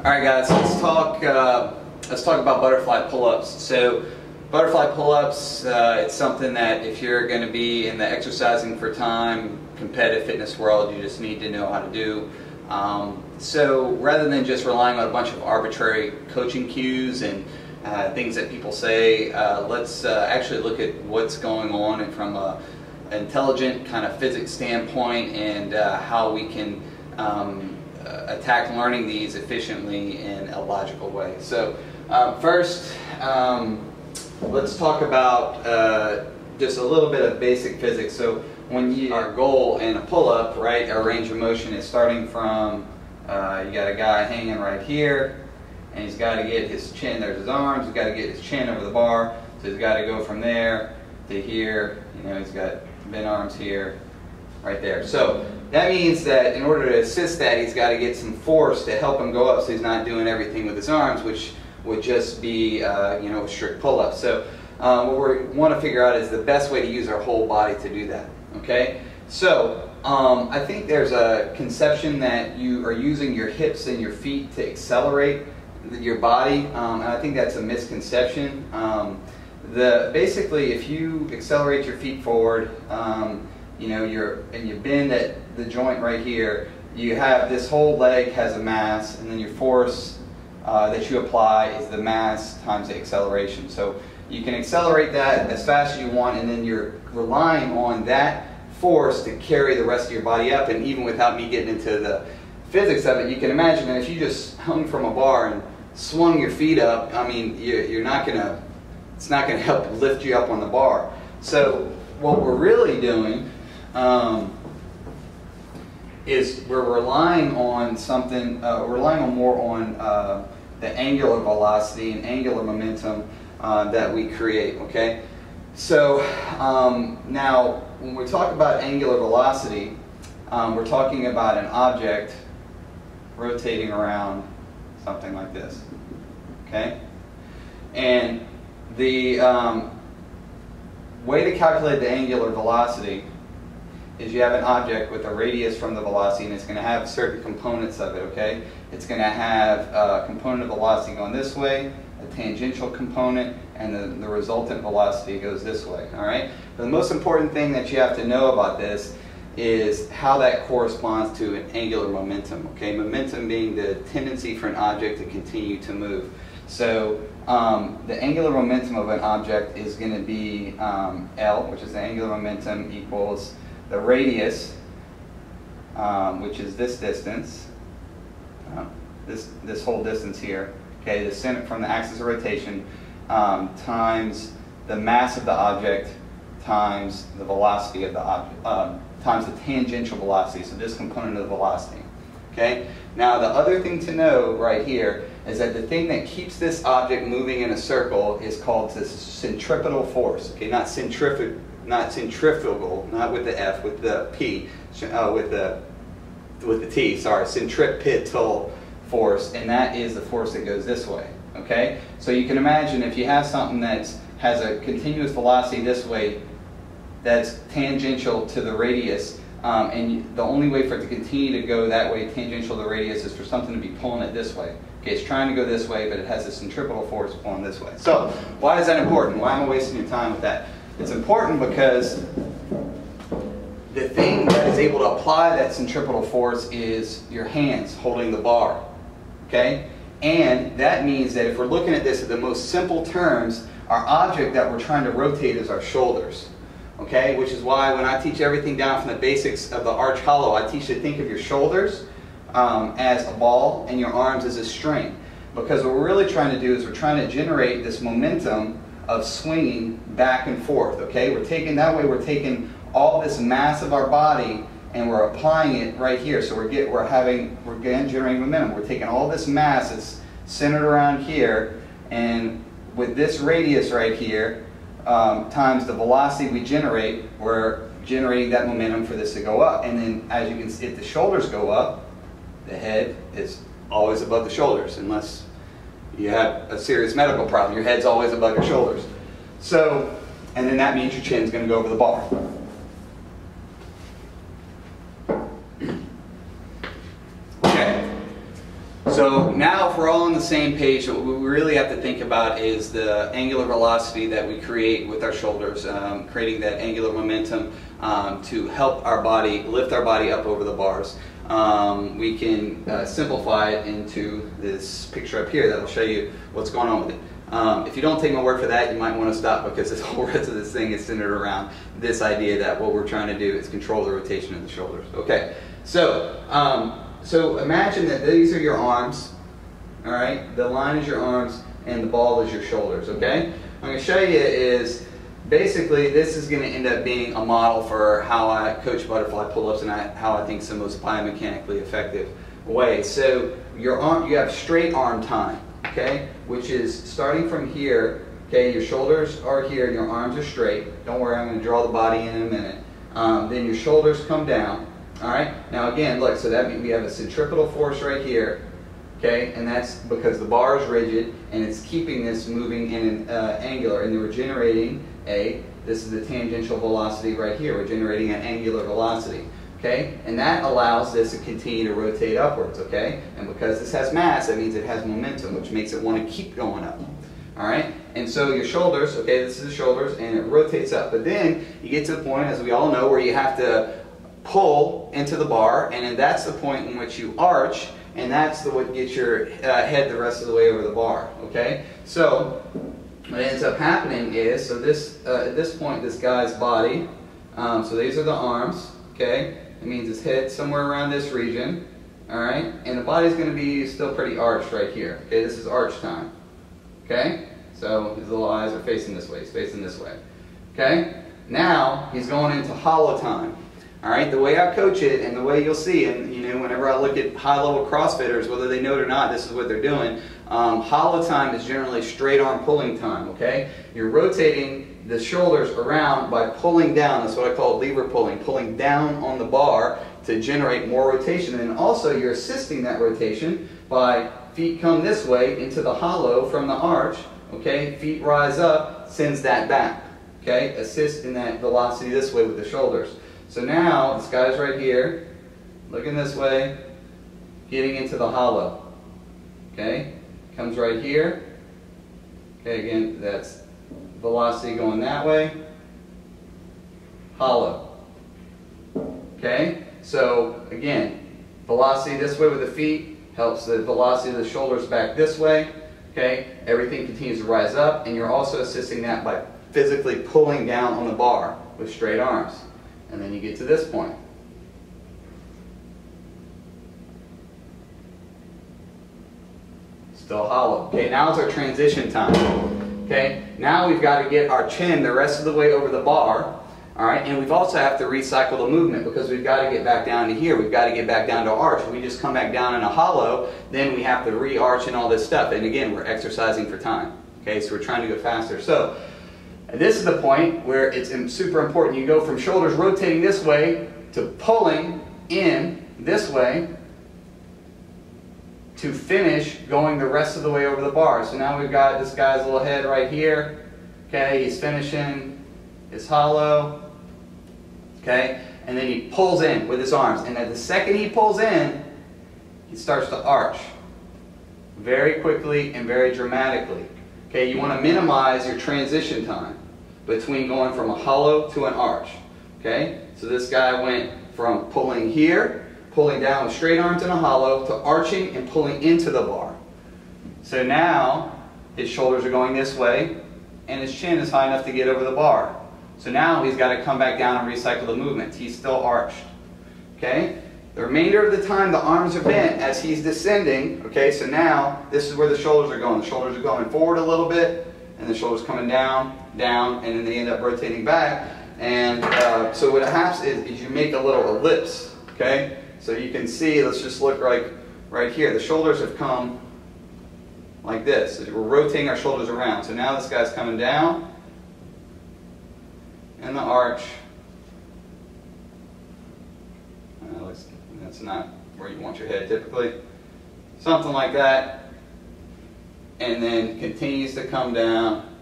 All right, guys. Let's talk about butterfly pull-ups. So, butterfly pull-ups. It's something that if you're going to be in the exercising for time, competitive fitness world, you just need to know how to do. So, rather than just relying on a bunch of arbitrary coaching cues and things that people say, let's actually look at what's going on and from an intelligent kind of physics standpoint and how we can attack learning these efficiently in a logical way. So first, let's talk about just a little bit of basic physics. So when our goal in a pull-up, right, our range of motion is starting from, you got a guy hanging right here, and he's got to get his chin, there's his arms, he's got to get his chin over the bar, so he's got to go from there to here, you know, he's got bent arms here, right there. So that means that in order to assist that, he's got to get some force to help him go up so he's not doing everything with his arms, which would just be, you know, a strict pull-up. So what we want to figure out is the best way to use our whole body to do that, okay? So I think there's a conception that you are using your hips and your feet to accelerate your body, and I think that's a misconception. Basically, if you accelerate your feet forward, you know, you bend at the joint right here, you have this whole leg has a mass, and then your force that you apply is the mass times the acceleration. So you can accelerate that as fast as you want, and then you're relying on that force to carry the rest of your body up. And even without me getting into the physics of it, you can imagine that if you just hung from a bar and swung your feet up, I mean, it's not going to help lift you up on the bar. So what we're really doing is we're relying on something, we're relying on more on the angular velocity and angular momentum that we create, okay? So now when we talk about angular velocity, we're talking about an object rotating around something like this, okay? And the way to calculate the angular velocity is you have an object with a radius from the velocity, and it's going to have certain components of it, okay? It's going to have a component of velocity going this way, a tangential component, and the resultant velocity goes this way, all right? But the most important thing that you have to know about this is how that corresponds to an angular momentum, okay? Momentum being the tendency for an object to continue to move. So the angular momentum of an object is going to be L, which is the angular momentum, equals the radius, which is this distance, this whole distance here, okay, the center from the axis of rotation, times the mass of the object times the velocity of the object, times the tangential velocity, so this component of the velocity, okay? Now the other thing to know right here is that the thing that keeps this object moving in a circle is called the centripetal force, okay? Not centrifugal, not with the F, with the P, with the T, sorry, centripetal force, and that is the force that goes this way, okay? So you can imagine if you have something that has a continuous velocity this way that's tangential to the radius, and the only way for it to continue to go that way, tangential to the radius, is for something to be pulling it this way. Okay, it's trying to go this way, but it has a centripetal force pulling this way. So why is that important? Why am I wasting your time with that? It's important because the thing that is able to apply that centripetal force is your hands holding the bar, okay? And that means that if we're looking at this in the most simple terms, our object that we're trying to rotate is our shoulders, okay? Which is why when I teach everything down from the basics of the arch hollow, I teach you to think of your shoulders as a ball and your arms as a string. Because what we're really trying to do is we're trying to generate this momentum of swinging back and forth, okay? We're taking all this mass of our body and we're applying it right here. So we're generating momentum. We're taking all this mass that's centered around here, and with this radius right here times the velocity we generate, we're generating that momentum for this to go up. And then as you can see, if the shoulders go up, the head is always above the shoulders, unless you have a serious medical problem. Your head's always above your shoulders. So, and then that means your chin's going to go over the bar. Okay. So now if we're all on the same page, what we really have to think about is the angular velocity that we create with our shoulders, creating that angular momentum to help our body, lift our body up over the bars. We can simplify it into this picture up here that will show you what's going on with it. If you don't take my word for that, you might want to stop, because this whole rest of this thing is centered around this idea that what we're trying to do is control the rotation of the shoulders. Okay, so so imagine that these are your arms, all right? The line is your arms and the ball is your shoulders, okay? I'm going to show you is basically this is going to end up being a model for how I coach butterfly pull-ups and how I think it's the most biomechanically effective way. So your arm, you have straight arm time, okay? Which is starting from here, okay? Your shoulders are here and your arms are straight. Don't worry, I'm going to draw the body in a minute. Then your shoulders come down. All right, now again, look, so that means we have a centripetal force right here, okay, and that's because the bar is rigid and it's keeping this moving in an angular, and then we're generating this is the tangential velocity right here, we're generating an angular velocity, okay, and that allows this to continue to rotate upwards, okay, and because this has mass, that means it has momentum, which makes it want to keep going up. All right, and so your shoulders, okay, this is the shoulders, and it rotates up, but then you get to the point, as we all know, where you have to pull into the bar, and then that's the point in which you arch, and that's what gets your head the rest of the way over the bar, okay? So what ends up happening is, so this at this point, this guy's body, so these are the arms, okay? It means his head somewhere around this region, all right? And the body's going to be still pretty arched right here, okay? This is arch time, okay? So his little eyes are facing this way, he's facing this way, okay? Now he's going into hollow time. All right, the way I coach it and the way you'll see, and you know, whenever I look at high-level CrossFitters, whether they know it or not, this is what they're doing. Hollow time is generally straight arm pulling time, okay? You're rotating the shoulders around by pulling down. That's what I call lever pulling down on the bar to generate more rotation. And also you're assisting that rotation by feet come this way into the hollow from the arch, okay? Feet rise up, sends that back, okay? Assist in that velocity this way with the shoulders. So now, this guy's right here, looking this way, getting into the hollow, okay? Comes right here, okay, again, that's velocity going that way, hollow, okay? So, again, velocity this way with the feet helps the velocity of the shoulders back this way, okay? Everything continues to rise up, and you're also assisting that by physically pulling down on the bar with straight arms. And then you get to this point. Still hollow. Okay, now it's our transition time. Okay, now we've got to get our chin the rest of the way over the bar. All right, and we've also have to recycle the movement, because we've got to get back down to here. We've got to get back down to arch. If we just come back down in a hollow, then we have to re-arch and all this stuff. And again, we're exercising for time. Okay, so we're trying to go faster. So this is the point where it's super important. You go from shoulders rotating this way to pulling in this way to finish going the rest of the way over the bar. So now we've got this guy's little head right here. Okay, he's finishing his hollow. Okay, and then he pulls in with his arms. And at the second he pulls in, he starts to arch very quickly and very dramatically. Okay, you want to minimize your transition time between going from a hollow to an arch. Okay, so this guy went from pulling here, pulling down with straight arms in a hollow, to arching and pulling into the bar. So now his shoulders are going this way and his chin is high enough to get over the bar. So now he's got to come back down and recycle the movement. He's still arched. Okay, the remainder of the time the arms are bent as he's descending. Okay, so now this is where the shoulders are going. The shoulders are going forward a little bit, and the shoulders coming down, down, and then they end up rotating back. And so what happens is you make a little ellipse. Okay, so you can see, let's just look right here. The shoulders have come like this. So we're rotating our shoulders around. So now this guy's coming down, and the arch. That's not where you want your head typically. Something like that. And then continues to come down.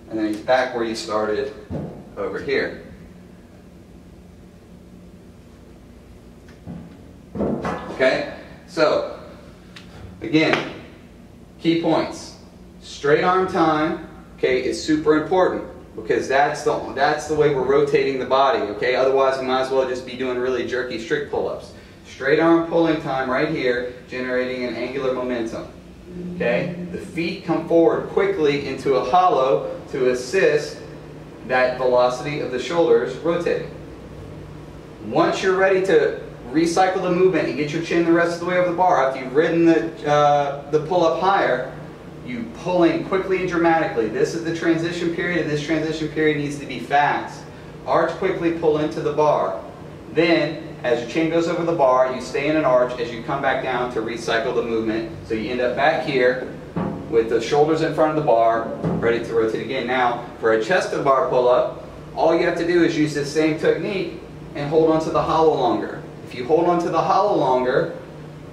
And then he's back where you started over here. Okay? So, again, key points. Straight arm time, okay, is super important because that's the way we're rotating the body, okay? Otherwise, we might as well just be doing really jerky strict pull-ups. Straight arm pulling time right here, generating an angular momentum, okay? The feet come forward quickly into a hollow to assist that velocity of the shoulders rotating. Once you're ready to recycle the movement and get your chin the rest of the way over the bar, after you've ridden the pull-up higher, you pull in quickly and dramatically. This is the transition period, and this transition period needs to be fast. Arch quickly, pull into the bar. Then, as your chin goes over the bar, you stay in an arch as you come back down to recycle the movement. So you end up back here with the shoulders in front of the bar, ready to rotate again. Now, for a chest to bar pull-up, all you have to do is use this same technique and hold onto the hollow longer. If you hold onto the hollow longer,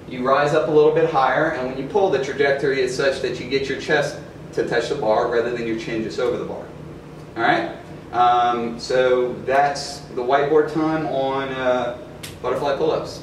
you rise up a little bit higher, and when you pull, the trajectory is such that you get your chest to touch the bar rather than your chin just over the bar. Alright? So that's the whiteboard time on butterfly pull-ups.